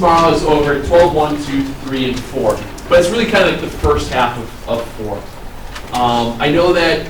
tomorrow is over 12, 1, 2, 3, and 4. But it's really kind of like the first half of 4. I know that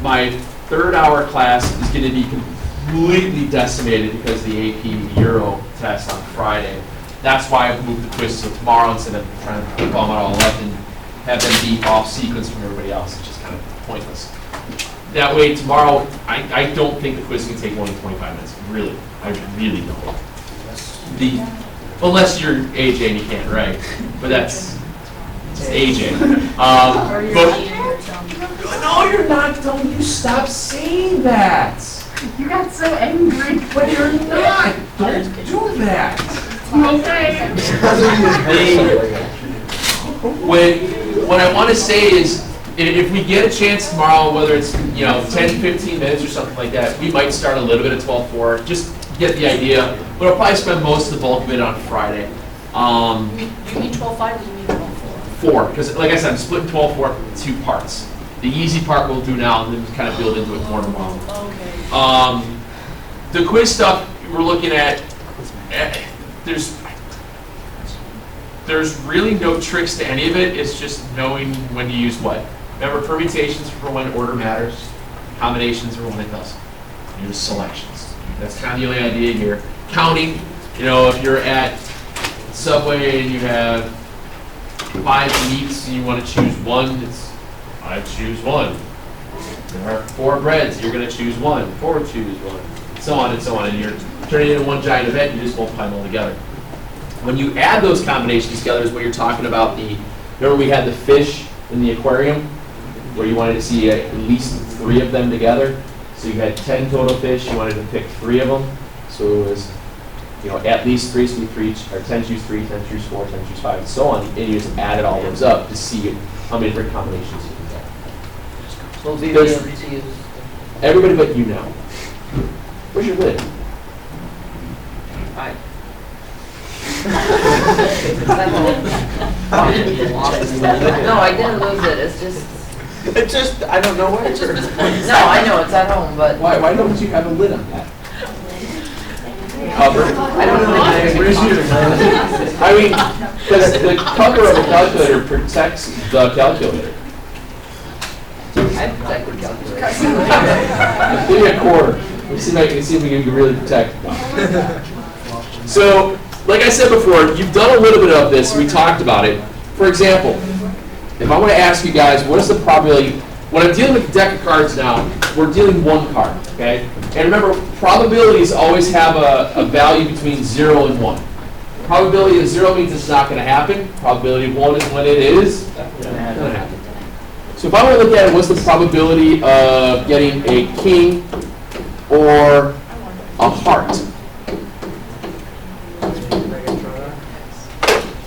my third hour class is going to be completely decimated because of the AP Euro test on Friday. That's why I've moved the quiz to tomorrow instead of trying to put them all up and have them be off sequence from everybody else. It's just kind of pointless. That way tomorrow, I don't think the quiz can take more than 25 minutes. Really, I really don't. Unless you're AJ and you can't, right? But that's AJ. No, you're not. Don't you stop saying that. You got so angry. But you're not. Don't do that. Okay. What I want to say is, if we get a chance tomorrow, whether it's 10, 15 minutes or something like that, we might start a little bit at 12-4, just get the idea. But I'll probably spend most of the bulk of it on Friday. You mean 12-5 or you mean 12-4? 4, because like I said, I'm splitting 12-4 into 2 parts. The easy part we'll do now, and then kind of build into it more tomorrow. Okay. The quiz stuff we're looking at, there's really no tricks to any of it. It's just knowing when to use what. Remember, permutations for when order matters, combinations for when it doesn't. Use selections. That's kind of the only idea here. Counting, if you're at Subway and you have 5 meats and you want to choose one, I choose 1. There are 4 breads, you're going to choose 1. 4 choose 1. So on and so on. And you're turning it into one giant event, you just multiply them all together. When you add those combinations together is what you're talking about. Remember we had the fish in the aquarium where you wanted to see at least 3 of them together. So you had 10 total fish, you wanted to pick 3 of them. So it was, at least 3, so 10 choose 3, 10 choose 4, 10 choose 5, and so on. And you just added all those up to see how many different combinations you can get. Everybody but you now. Where's your lid? Hi. No, I didn't lose it. It's just I don't know where. No, I know it's at home, but Why don't you have a lid on that? Cover. I don't know. I mean, the cover of a calculator protects the calculator. I protect the calculator. Give me a quarter. Let's see if we can really protect it. So, like I said before, you've done a little bit of this. We talked about it. For example, if I want to ask you guys, what is the probability? When I'm dealing with a deck of cards now, we're dealing 1 card, okay? And remember, probabilities always have a value between 0 and 1. Probability of 0 means it's not going to happen. Probability of 1 is when it is going to happen. So if I want to look at it, what's the probability of getting a king or a heart?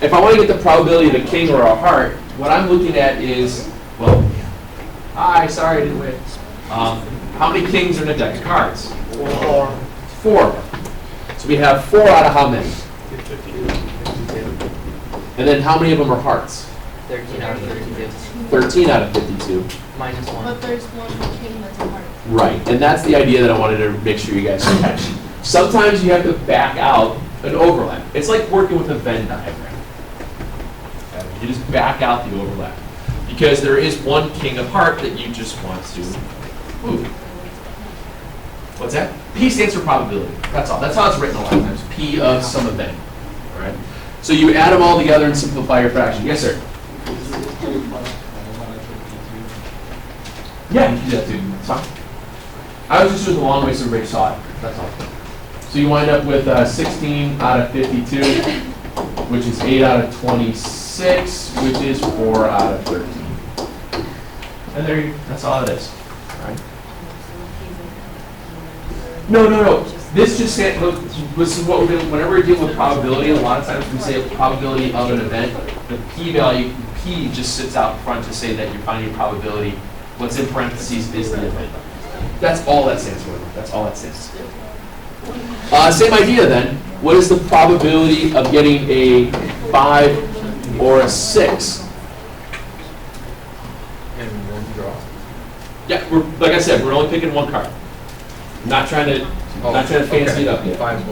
If I want to get the probability of a king or a heart, what I'm looking at is, sorry I didn't win. How many kings are in a deck of cards? 4. So we have 4 out of how many? 52. And then how many of them are hearts? 13 out of 32. 13 out of 52. Minus 1. But there's one king that's a heart. Right, and that's the idea that I wanted to make sure you guys catch. Sometimes you have to back out an overlap. It's like working with a Venn diagram. You just back out the overlap. Because there is one king of heart that you just want to move. What's that? P stands for probability. That's all. That's how it's written a lot of times. P of some event. All right. So you add them all together and simplify your fraction. Yes, sir. Yeah, you can do that too. It's fine. I was just doing the long way so everybody saw it. That's all. So you wind up with 16 out of 52, which is 8 out of 26, which is 4 out of 13. And that's all it is. All right. No. This just said, look, this is what we're doing. Whenever we're dealing with probability, a lot of times we say probability of an event. The p-value, p just sits out front to say that you're finding probability. What's in parentheses is the event. That's all that stands for. That's all that stands for. Same idea then. What is the probability of getting a 5 or a 6? And 1 draw. Yeah, like I said, we're only picking 1 card. I'm not trying to Oh, Not trying to fancy it up yet. 5-4.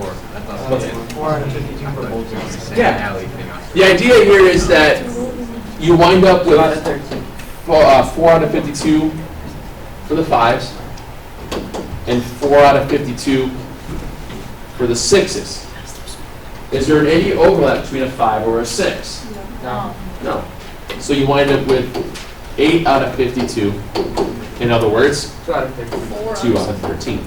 What's it? 452 for both of them. Yeah. Alley thing. The idea here is that you wind up with 2 out of 13. 4 out of 52 for the 5s and 4 out of 52 for the 6s. Is there any overlap between a 5 or a 6? No. No. So you wind up with 8 out of 52. In other words, 2 out of 13. 2 out of 13.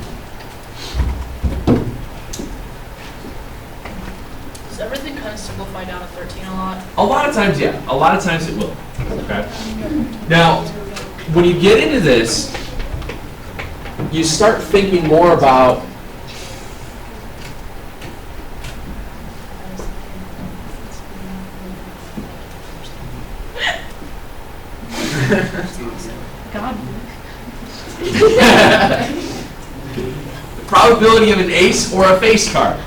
Does everything kind of simplify down to 13 a lot? A lot of times, yeah. A lot of times it will. Okay. Now, when you get into this, you start thinking more about God. the probability of an ace or a face card.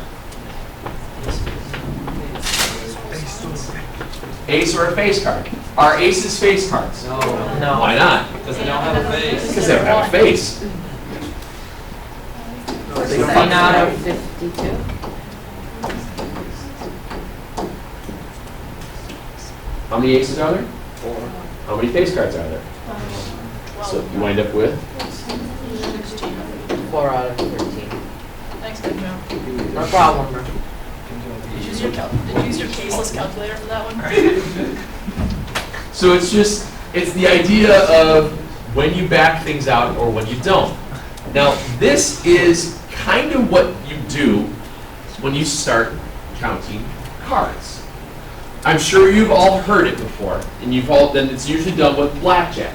Ace or a face card. Are aces face cards? No. Why not? Because they don't have a face. Because they don't have a face. 16 out of 52. How many aces are there? 4. How many face cards are there? So you wind up with 4 out of 13. Thanks, Big Joe. No problem, bro. Did you use your caseless calculator for that one? So it's the idea of when you back things out or when you don't. Now, this is kind of what you do when you start counting cards. I'm sure you've all heard it before, and then it's usually done with blackjack.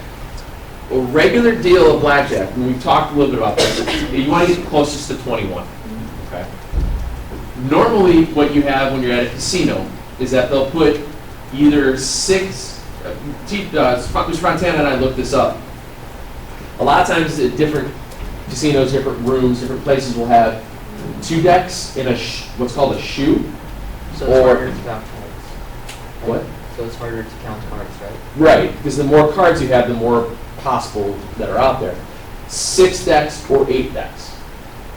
A regular deal of blackjack, and we've talked a little bit about this, you want to get closest to 21. Okay. Normally, what you have when you're at a casino is that they'll put either 6. Mr. Fontana and I looked this up. A lot of times at different casinos, different rooms, different places will have 2 decks in what's called a shoe. So it's Or- harder to count cards. Right? What? So it's harder to count cards, right? Right, because the more cards you have, the more possible that are out there. 6 decks or 8 decks.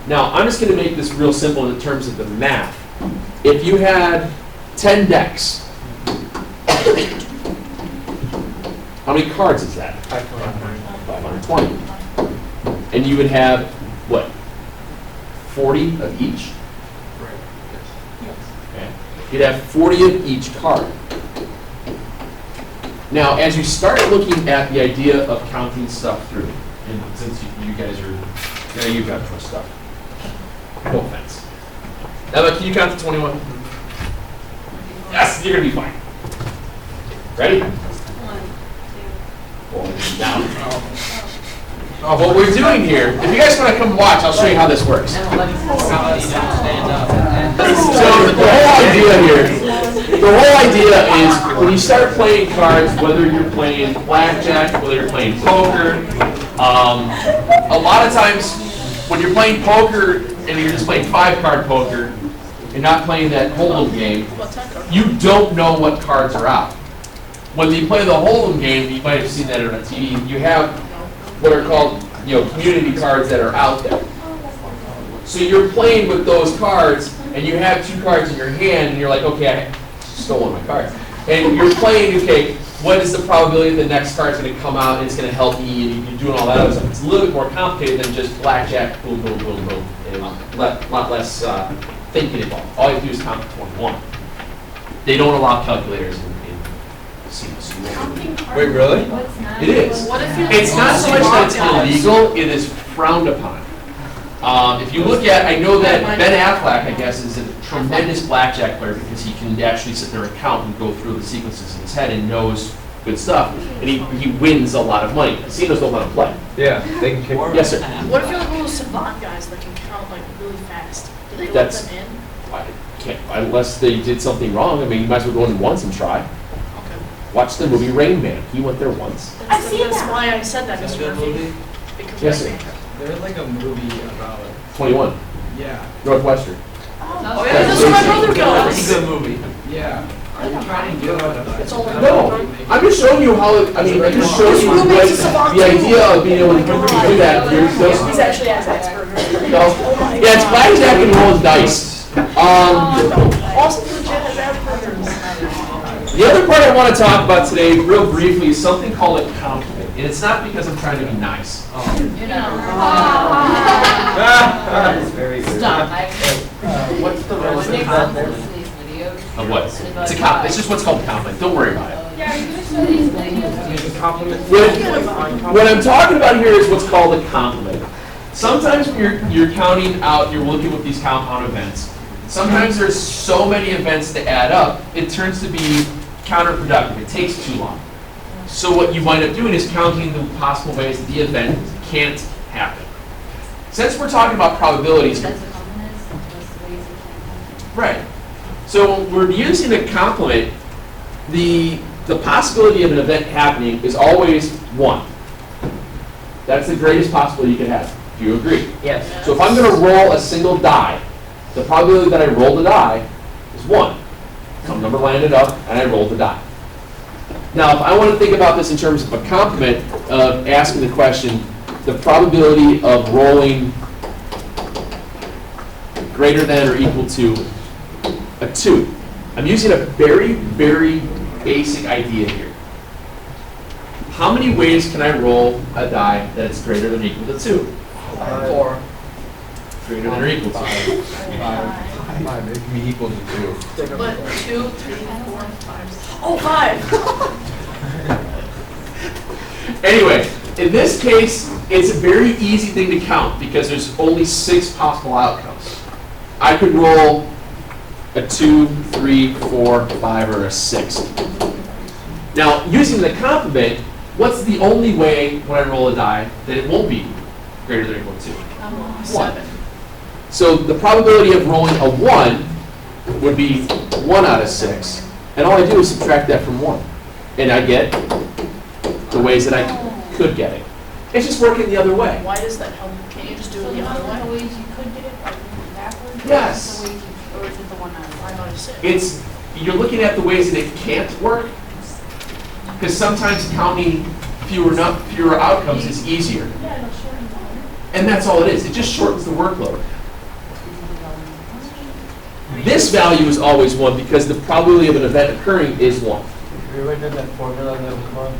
Now, I'm just going to make this real simple in terms of the math. If you had 10 decks, how many cards is that? 520. And you would have, what, 40 of each? Okay. You'd have 40 of each card. Now, as you start looking at the idea of counting stuff through, and since you guys are, you've got more stuff. No offense. Emma, can you count to 21? Yes, you're going to be fine. Ready? Now, what we're doing here, if you guys want to come watch, I'll show you how this works. So the whole idea is when you start playing cards, whether you're playing blackjack, whether you're playing poker, a lot of times when you're playing poker and you're just playing 5-card poker, you're not playing that hold'em game, you don't know what cards are out. When you play the hold'em game, you might have seen that on TV, you have what are called, community cards that are out there. So you're playing with those cards, and you have 2 cards in your hand, and you're like, okay, I stole one of my cards. And you're playing, okay, what is the probability that the next card's going to come out and it's going to help me, and you're doing all that other stuff. It's a little bit more complicated than just blackjack, boom, boom, boom, boom, and a lot less thinking involved. All you have to do is count to 21. They don't allow calculators in casinos. Wait, really? It is. What if you? It's not so much that it's illegal, it is frowned upon. If you look at, I know that Ben Affleck, I guess, is a tremendous blackjack player because he can actually sit there and count and go through the sequences in his head and knows good stuff. And he wins a lot of money. Casinos don't let him play. Yeah, they can kick. Yes, sir. What if you're like one of those savant guys that can count like really fast? Do they let That's- them in? I can't, unless they did something wrong. I mean, you might as well go in once and try. Okay. Watch the movie Rain Man. He went there once. I've seen That's that. why I said that, Is Mr. that a Murphy. movie? Because Yes, Rain sir. Man. There's like a movie about 21. yeah. Northwestern. Oh yeah, that's where my brother It's a goes. movie. Yeah. Are you trying to do it? It's all in No, I'm just showing you how, I'm just showing His you roommate's like, a savant the too. idea of being able to do that. He's actually has Asperger's. Yeah, it's blackjack and rolling dice. Austin legit has Asperger's. The other part I want to talk about today, real briefly, is something called a compliment. And it's not because I'm trying to be nice. That is very good. What's the rest of Of what? It's a compliment. It's just what's called a compliment. Don't worry about it. What I'm talking about here is what's called a complement. Sometimes when you're counting out, you're looking with these compound events. Sometimes there's so many events to add up, it turns to be counterproductive. It takes too long. So what you wind up doing is counting the possible ways that the event can't happen. Since we're talking about probabilities, right? So when we're using a complement, the possibility of an event happening is always 1. That's the greatest possibility you can have. Do you agree? Yes. So if I'm going to roll a single die, the probability that I roll the die is 1. Some number landed up, and I rolled the die. Now, if I want to think about this in terms of a complement of asking the question, the probability of rolling greater than or equal to a 2. I'm using a very, very basic idea here. How many ways can I roll a die that is greater than or equal to 2? 4. Greater than or equal to. 5. It can be equal to 2. But 2, 3, 4, 5. Oh, 5! Anyway, in this case, it's a very easy thing to count because there's only 6 possible outcomes. I could roll a 2, 3, 4, 5, or a 6. Now, using the complement, what's the only way when I roll a die that it won't be greater than or equal to 2? 7. So the probability of rolling a 1 would be 1 out of 6. And all I do is subtract that from 1. And I get the ways that I could get it. It's just working the other way. Why does that help? Can't you just do it the other way? ways you could get it, like backwards? Yes. Or is it the one out of 5 out of 6. You're looking at the ways that it can't work. Because sometimes counting fewer outcomes is easier. Yeah, it'll shorten the order. And that's all it is. It just shortens the workload. This value is always 1 because the probability of an event occurring is 1. You ever did that formula that was above?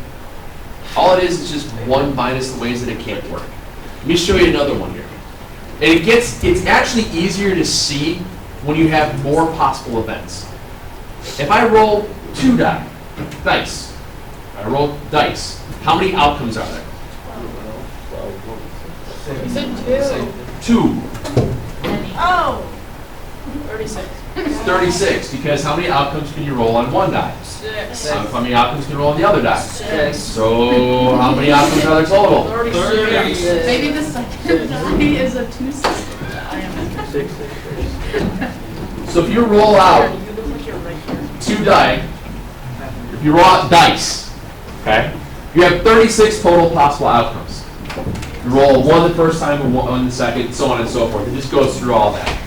All it is just 1 minus the ways that it can't work. Let me show you another one here. And it's actually easier to see when you have more possible events. If I roll 2 dice, I roll dice, how many outcomes are there? You said 2. 2. Oh! 36. 36, because how many outcomes can you roll on one die? 6. How many outcomes can you roll on the other die? 6. So how many outcomes are there total? 36. Maybe the second die is a 2 6. I am. So if you roll out You look like you're right here. 2 die, if you roll out dice, okay, you have 36 total possible outcomes. You roll a 1 the first time, a 1 the second, so on and so forth. It just goes through all that.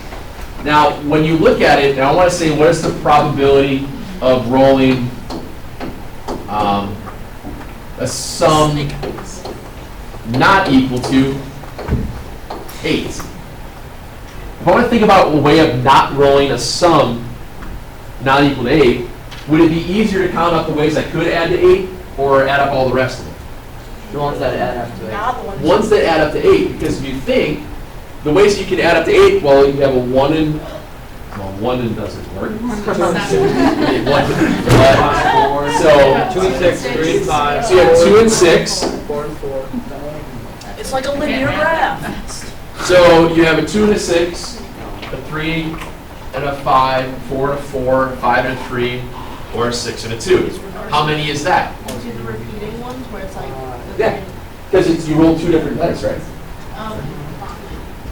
Now, when you look at it, and I want to say, what is the probability of rolling a sum not equal to 8? If I want to think about a way of not rolling a sum not equal to 8, would it be easier to count up the ways I could add to 8 or add up all the rest of them? The ones that add up to it. Not the ones. Ones that add up to 8, because if you think, the ways you can add up to 8, well, you have a 1 and, well, 1 and doesn't work. So 2 and 6, 3 and 5. so you have 2 and 6. 4 and 4. It's like a linear graph. So you have a 2 and a 6, a 3 and a 5, 4 and a 4, 5 and a 3, or a 6 and a 2. How many is that? Do the repeating ones where it's like. Yeah, because you roll 2 different dice, right? Um,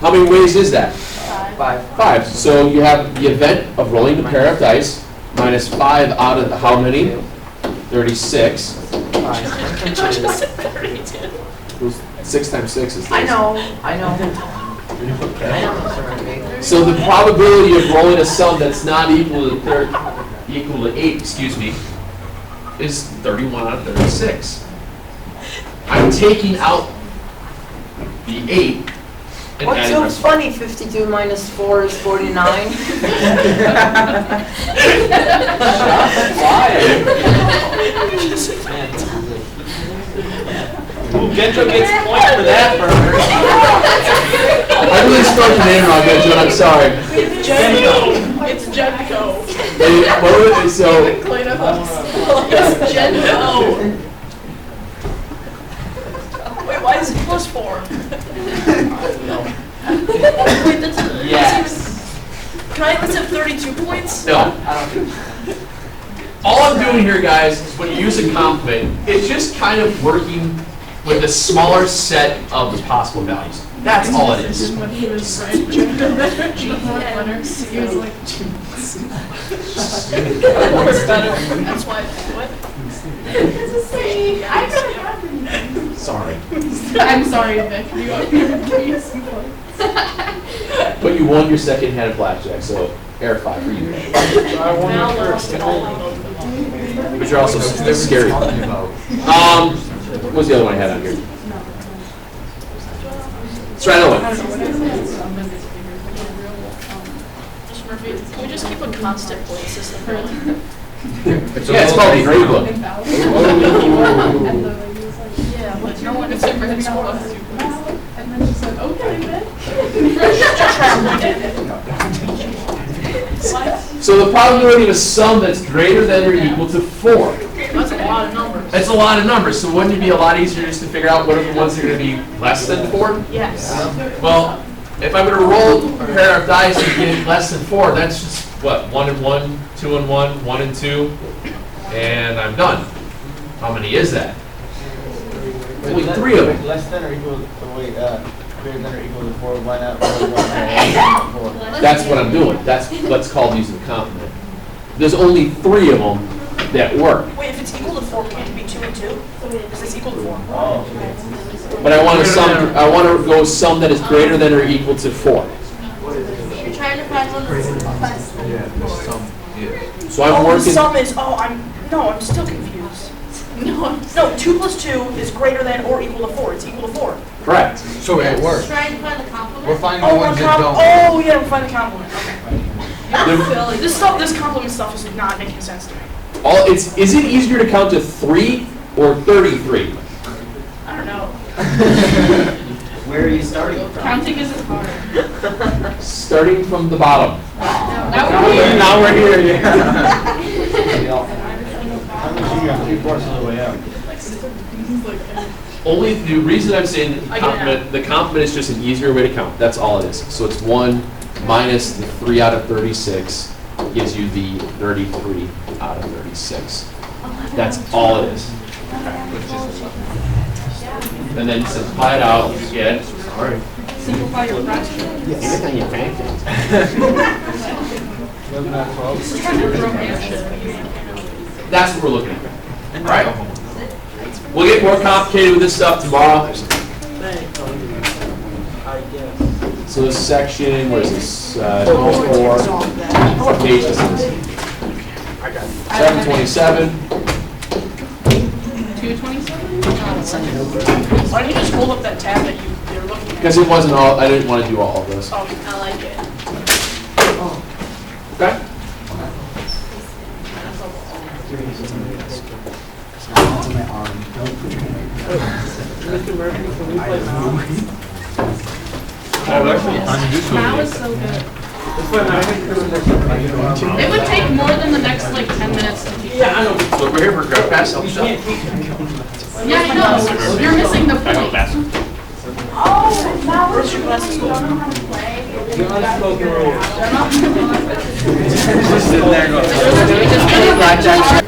How many ways is that? 5. 5. So you have the event of rolling a pair of dice minus 5 out of how many? 36. It's 6 times 6 is 36. I know. So the probability of rolling a sum that's not equal to 8, is 31 out of 36. I'm taking out the 8 and What's adding so rest. funny? 52 minus 4 is 49. Ooh, Gentro gets a point for that, Burger. I really spelled your name wrong, Joe, I'm sorry. It's Genco. It's Genco. What was it? So, Clean up. It's Genco. Wait, why is it plus 4? Wait, that's a... Yes. Can I let's have 32 points? no. I don't think. All I'm doing here, guys, is when you use a complement, it's just kind of working with a smaller set of the possible values. That's all it is. When he was right, letters, he was like, It's better. That's why. What? it's the same. I don't have anything. Sorry. I'm sorry, Vic. You give me some points. But you won your second hand of blackjack, so air 5 for you. I won Mal the lost first. all of them. But you're also scary. What was the other one I had on here? Let's try another one. Mr. Murphy, can we just keep a constant point system for Yeah, it's called the grade book. Yeah, but no one is ever going to score. And then she said, okay, Vic. So the probability of a sum that's greater than or equal to 4. That's a lot of numbers. That's a lot of numbers, so wouldn't it be a lot easier just to figure out what are the ones that are going to be less than 4? Yes. Well, if I were to roll a pair of dice and get less than 4, that's just, what, 1 and 1, 2 and 1, 1 and 2, and I'm done. How many is that? Only 3 of them. Less than or equal to, wait, greater than or equal to 4, why not roll 1 4? That's what I'm doing. That's what's called using the complement. There's only 3 of them that work. Wait, if it's equal to 4, can't it be 2 and 2? Is this equal to 4? Oh, But I want to go sum that is greater than or equal to 4. You're trying to find one that's less than four. So I'm Oh, the working. sum is, I'm still confused. No, 2 plus 2 is greater than or equal to 4. It's equal to 4. Correct. so it works. Trying to find the complement. We're finding the Oh, we're ones that don't. oh, yeah, we're finding the complement. Okay. The- This complement stuff is not making sense to me. is it easier to count to 3 or 33? I don't know. Where are you starting from? Counting isn't hard. Starting from the bottom. That would be. Now we're here, yeah. I'm assuming you're 3/4 of the way up. Only the reason I'm saying the complement is just an easier way to count. That's all it is. So it's 1 minus the 3 out of 36 gives you the 33 out of 36. That's all it is. And then simplify it out, you get. Sorry. Simplify your fraction. Everything you pancakes. 11 out of 12. Trying to throw my shit. That's what we're looking at. All right. We'll get more complicated with this stuff tomorrow. So this section, what is this? 4. What page is this? 727. 227? Why don't you just hold up that tab that you're looking at? Because it wasn't all, I didn't want to do all of this. Oh, I like it. Okay? Mr. Murphy, can we play now? Now is so good. Let's play now. It would take more than the next like 10 minutes to teach. Yeah, I know. So we're here for grab pass, help yourself. Yeah, I know. You're missing the point. Where's your glasses go? You're unspoken rules. Just sitting there going. Blackjack.